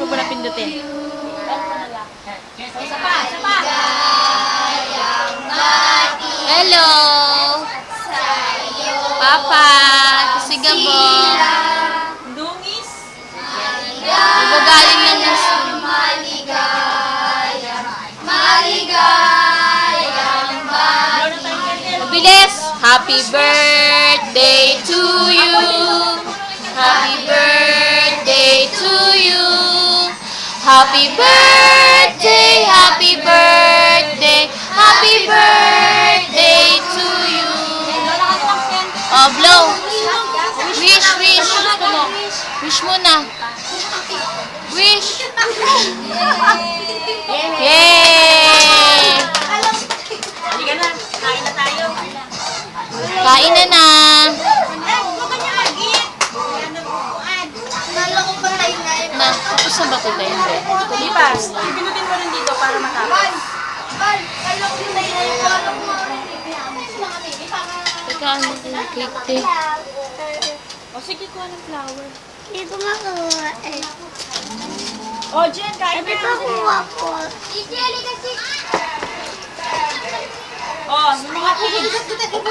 mo na pindutin. Isa pa, isa pa. Hello! Papa! Kasigabong! Dungis. Nagagaling lang ng school. Mabilis! Happy birthday to you! Happy birthday to you! Happy birthday! Happy birthday! Happy birthday to you! Oh, blow! Wish, wish! Wish muna! Wish! Yay! Halika na, kain na tayo. Kain na na! Huwag ka niya mag-eat. Na, tapos na ba ito din? Lipas, pinutin mo rin dito para matapos. Teka, ano yung cake tea? O sige, kuha ng flower. Hindi ko makuha eh. O, Jen, kain Hindi na. ko makuha po. O, yung mga cake.